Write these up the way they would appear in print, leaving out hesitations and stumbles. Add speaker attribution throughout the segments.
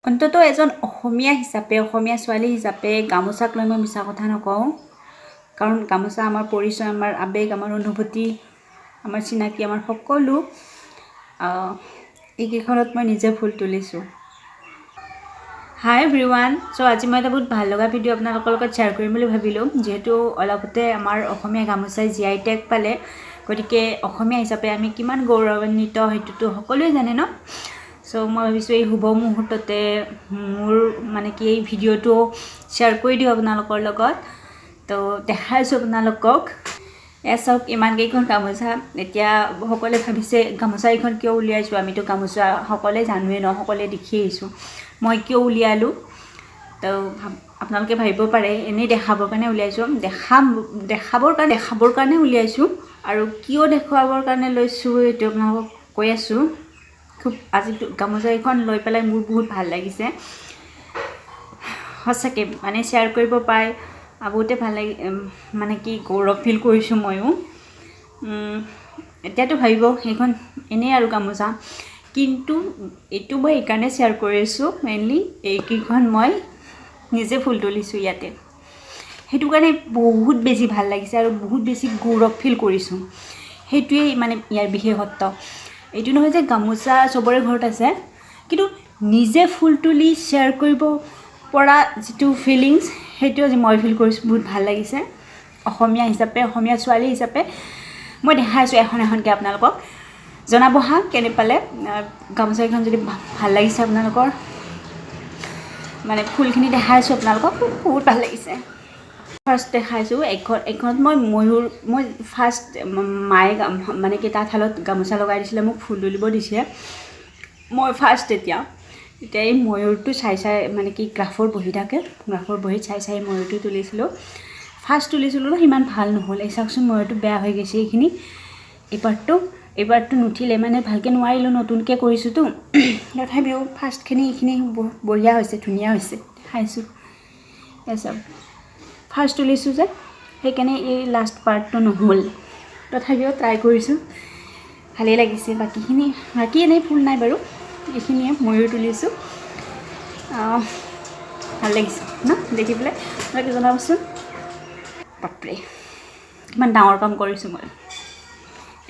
Speaker 1: অন্তত এজন অসমীয়া হিচাপে অসমীয়া ছোৱালী হিচাপে গামোচাক লৈ মই মিছা কথা নকওঁ কাৰণ গামোচা আমাৰ পৰিচয় আমাৰ আবেগ আমাৰ অনুভূতি আমাৰ চিনাকি আমাৰ সকলো এইকেইখনত মই নিজে ফুল তুলিছোঁ হাই এভৰিৱান সো আজি মই এটা বহুত ভাল লগা ভিডিঅ' আপোনালোকৰ লগত শ্বেয়াৰ কৰিম বুলি ভাবিলোঁ যেহেতু অলপতে আমাৰ অসমীয়া গামোচাই জিআই টেগ পালে গতিকে অসমীয়া হিচাপে আমি কিমান গৌৰৱান্বিত সেইটোতো সকলোৱে জানে ন সো মই ভাবিছোঁ এই শুভ মুহূৰ্ততে মোৰ মানে কি এই ভিডিঅ'টো শ্বেয়াৰ কৰি দিওঁ আপোনালোকৰ লগত তো দেখাইছোঁ আপোনালোকক চাওক ইমানকেইখন গামোচা এতিয়া সকলোৱে ভাবিছে গামোচা এইখন কিয় উলিয়াইছোঁ আমিতো গামোচা সকলোৱে জানোৱেই ন সকলোৱে দেখি আহিছোঁ মই কিয় উলিয়ালোঁ তো আপোনালোকে ভাবিব পাৰে এনেই দেখাবৰ কাৰণে উলিয়াইছোঁ দেখাবৰ কাৰণে উলিয়াইছোঁ আৰু কিয় দেখুৱাবৰ কাৰণে লৈছোঁ এইটো আপোনালোকক কৈ আছোঁ খুব আজি গামোচা এইখন লৈ পেলাই মোৰ বহুত ভাল লাগিছে সঁচাকৈ মানে শ্বেয়াৰ কৰিব পাই বহুতে ভাল লাগি মানে কি গৌৰৱ ফিল কৰিছোঁ ময়ো এতিয়াতো ভাবিব সেইখন এনেই আৰু গামোচা কিন্তু এইটো মই এইকাৰণে শ্বেয়াৰ কৰিছোঁ মেইনলি এইকেইখন মই নিজে ফুল তুলিছোঁ ইয়াতে সেইটো কাৰণে বহুত বেছি ভাল লাগিছে আৰু বহুত বেছি গৌৰৱ ফিল কৰিছোঁ সেইটোৱেই মানে ইয়াৰ বিশেষত্ব এইটো নহয় যে গামোচা চবৰে ঘৰত আছে কিন্তু নিজে ফুল তুলি শ্বেয়াৰ কৰিব পৰা যিটো ফিলিংছ সেইটো আজি মই ফিল কৰিছোঁ বহুত ভাল লাগিছে অসমীয়া হিচাপে অসমীয়া ছোৱালী হিচাপে মই দেখাইছোঁ এখনকৈ আপোনালোকক জনাব হা কেনে পালে গামোচাখন যদি ভাল লাগিছে আপোনালোকৰ মানে ফুলখিনি দেখাইছোঁ আপোনালোকক বহুত ভাল লাগিছে ফাৰ্ষ্ট দেখাইছোঁ এইখনত মই ফাৰ্ষ্ট মায়ে মানে কি তাঁতশালত গামোচা লগাই দিছিলে মোক ফুল তুলিব দিছে মই ফাৰ্ষ্ট এতিয়া এই ময়ূৰটো চাই মানে কি গ্ৰাফৰ বহি থাকে গ্ৰাফৰ বহীত চাই ময়ূৰটো তুলিছিলোঁ ফাৰ্ষ্ট তুলিছিলোঁ ন সিমান ভাল নহ'ল এই চাওকচোন ময়ূৰটো বেয়া হৈ গৈছে এইখিনি এইবাৰটো নুঠিলে মানে ভালকৈ নোৱাৰিলোঁ নতুনকৈ কৰিছোঁতো তথাপিও ফাৰ্ষ্টখিনি এইখিনি বঢ়িয়া হৈছে ধুনীয়া হৈছে দেখাইছোঁ এচব ফাৰ্ষ্ট তুলিছোঁ যে সেইকাৰণে এই লাষ্ট পাৰ্টটো নহ'ল তথাপিও ট্ৰাই কৰিছোঁ ভালেই লাগিছে বাকী এনেই ফুল নাই বাৰু এইখিনিয়ে ময়ূৰ তুলিছোঁ ভাল লাগিছে ন দেখি পেলাই আপোনালোকে জনাবচোন বাপৰে কিমান ডাঙৰ কাম কৰিছোঁ মই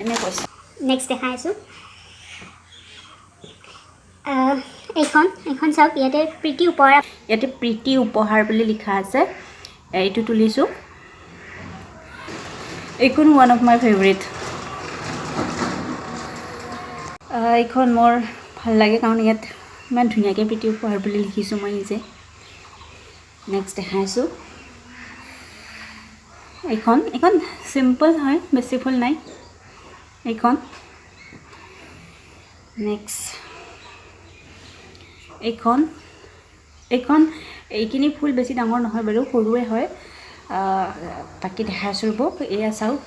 Speaker 1: এনে কৈছোঁ
Speaker 2: নেক্সট দেখাইছোঁ এইখন চাওক ইয়াতে
Speaker 1: প্ৰীতি উপহাৰ বুলি লিখা আছে এইটো তুলিছোঁ এইখন ওৱান অফ মাই ফেভৰেট এইখন মোৰ ভাল লাগে কাৰণ ইয়াত ইমান ধুনীয়াকৈ প্ৰীতি উপহাৰ বুলি লিখিছোঁ মই নিজে নেক্সট দেখাইছোঁ এইখন চিম্পল হয় বেছি ফুল নাই এইখন নেক্সট এইখিনি ফুল বেছি ডাঙৰ নহয় বাৰু সৰুৱে হয় বাকী দেখাইছোঁ ৰ'ব এয়া চাওক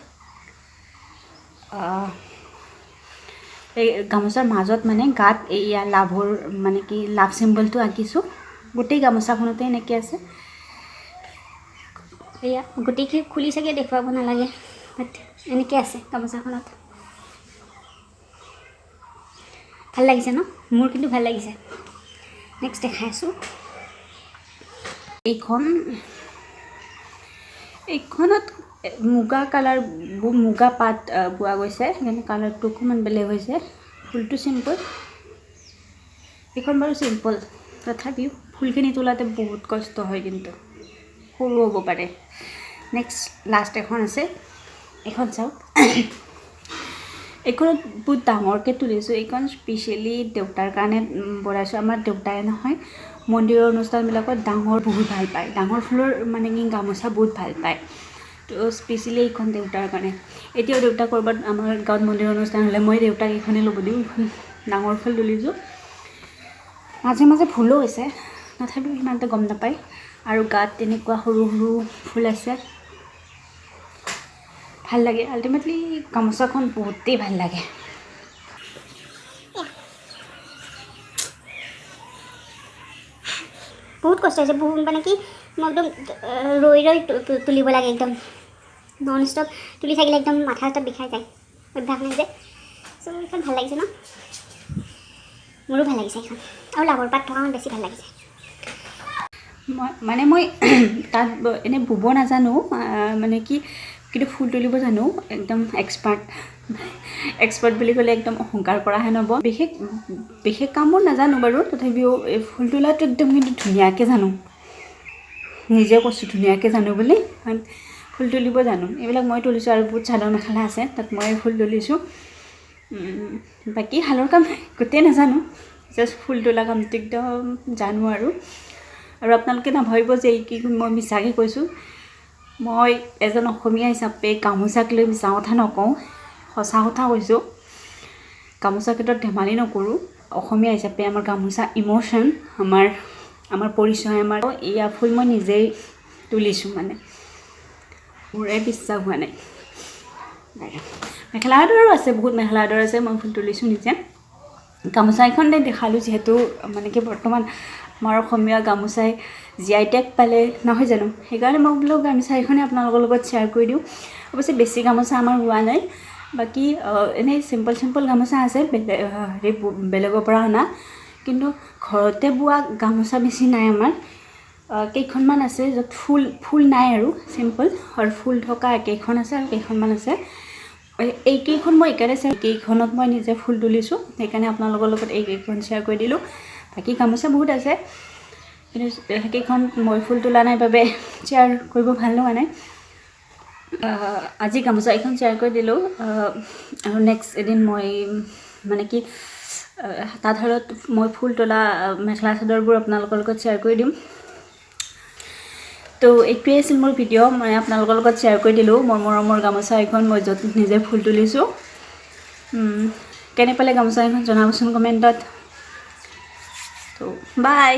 Speaker 1: এই গামোচাৰ মাজত মানে গাত এয়া লাভৰ মানে কি লাভ চিম্বলটো আঁকিছোঁ গোটেই গামোচাখনতে এনেকৈ আছে
Speaker 2: এয়া গোটেইখিনি খুলি চাগে দেখুৱাব নালাগে বাট এনেকৈ আছে গামোচাখনত ভাল লাগিছে ন মোৰ কিন্তু ভাল লাগিছে নেক্সট দেখাইছোঁ
Speaker 1: এইখনত মুগা কালাৰ মুগা পাত পোৱা গৈছে সেইকাৰণে কালাৰটো অকণমান বেলেগ হৈছে ফুলটো চিম্পল এইখন বাৰু চিম্পল তথাপিও ফুলখিনি তোলাতে বহুত কষ্ট হয় কিন্তু সৰু হ'ব পাৰে নেক্সট লাষ্ট এখন আছে এইখন চাওক এইখনত বহুত ডাঙৰকৈ তুলিছোঁ এইখন স্পেচিয়েলি দেউতাৰ কাৰণে বনাইছোঁ আমাৰ দেউতাই নহয় মন্দিৰৰ অনুষ্ঠানবিলাকত ডাঙৰ বহুত ভাল পায় ডাঙৰ ফুলৰ মানে কি গামোচা বহুত ভাল পায় তো স্পেচিয়েলি এইখন দেউতাৰ কাৰণে এতিয়াও দেউতা ক'ৰবাত আমাৰ গাঁৱত মন্দিৰৰ অনুষ্ঠান হ'লে মই দেউতাক এইখনেই ল'ব দিওঁ এইখন ডাঙৰ ফুল তুলিছোঁ মাজে মাজে ভুলো হৈছে তথাপিও সিমানটা গম নাপায় আৰু গাত তেনেকুৱা সৰু সৰু ফুল আছে ভাল লাগে আল্টিমেটলি গামোচাখন বহুতেই ভাল লাগে
Speaker 2: বহুত কষ্ট হৈছে বহুত মানে কি মই একদম ৰৈ তুলিব লাগে একদম নন ষ্টপ তুলি থাকিলে একদম মাথা চাথা বিষাই যায় অভ্যাস নাই যে চ' এইখন ভাল লাগিছে ন মোৰো ভাল লাগিছে এইখন আৰু লাভৰ পাত থকা বেছি ভাল লাগিছে
Speaker 1: মই তাত এনেই ব'ব নাজানো মানে কি কিন্তু ফুল তুলিব জানো একদম এক্সপাৰ্ট বুলি ক'লে একদম অহংকাৰ কৰাহে নহ'ব বিশেষ কামবোৰ নাজানো বাৰু তথাপিও এই ফুল তোলাটো একদম কিন্তু ধুনীয়াকৈ জানো নিজে কৈছোঁ ধুনীয়াকৈ জানো বুলি কাৰণ ফুল তুলিব জানো এইবিলাক মই তুলিছোঁ আৰু বহুত চাদৰ মেখেলা আছে তাত মই ফুল তুলিছোঁ বাকী শালৰ কাম গোটেই নাজানো জাষ্ট ফুল তোলা কামটো একদম জানো আৰু আপোনালোকে নাভাবিব যে কি মই মিছাকৈ কৈছোঁ মই এজন অসমীয়া হিচাপে গামোচাক লৈ মিছা কথা নকওঁ সঁচা কথা কৈছোঁ গামোচা ক্ষেত্ৰত ধেমালি নকৰোঁ অসমীয়া হিচাপে আমাৰ গামোচা ইম'শ্যন আমাৰ পৰিচয় আমাৰ এয়া ফুল মই নিজেই তুলিছোঁ মানে মোৰে বিশ্বাস হোৱা নাই মেখেলা চাদৰো আছে বহুত মেখেলা চাদৰ আছে মই ফুল তুলিছোঁ নিজে গামোচা এখন দেখালোঁ যিহেতু মানে কি বৰ্তমান আমাৰ অসমীয়া গামোচাই GI টেগ পালে নহয় জানো সেইকাৰণে মই বোলো গামোচা এখনে আপোনালোকৰ লগত শ্বেয়াৰ কৰি দিওঁ অৱশ্যে বেছি গামোচা আমাৰ হোৱা নাই বাকী এনেই চিম্পল গামোচা আছে বেলেগৰ পৰা অনা কিন্তু ঘৰতে বোৱা গামোচা বেছি নাই আমাৰ কেইখনমান আছে য'ত ফুল নাই আৰু চিম্পল আৰু ফুল থকা কেইখন আছে আৰু কেইখনমান আছে এইকেইখন মই কেইখনত মই নিজে ফুল তুলিছোঁ সেইকাৰণে আপোনালোকৰ লগত এইকেইখন শ্বেয়াৰ কৰি দিলোঁ বাকী গামোচা বহুত আছে কিন্তু সেইকেইখন মই ফুল তোলা নাই বাবে শ্বেয়াৰ কৰিব ভাল লগা নাই আজি গামোচা এইখন শ্বেয়াৰ কৰি দিলোঁ আৰু নেক্সট এদিন মই মানে কি তাঁতশালত মই ফুল তোলা মেখেলা চাদৰবোৰ আপোনালোকৰ লগত শ্বেয়াৰ কৰি দিম তো এইটোৱে আছিল মোৰ ভিডিঅ' মই আপোনালোকৰ লগত শ্বেয়াৰ কৰি দিলোঁ মোৰ মৰমৰ গামোচা এখন মই য'ত নিজে ফুল তুলিছোঁ কেনে পালে গামোচা এখন জনাবচোন কমেণ্টত তো বাই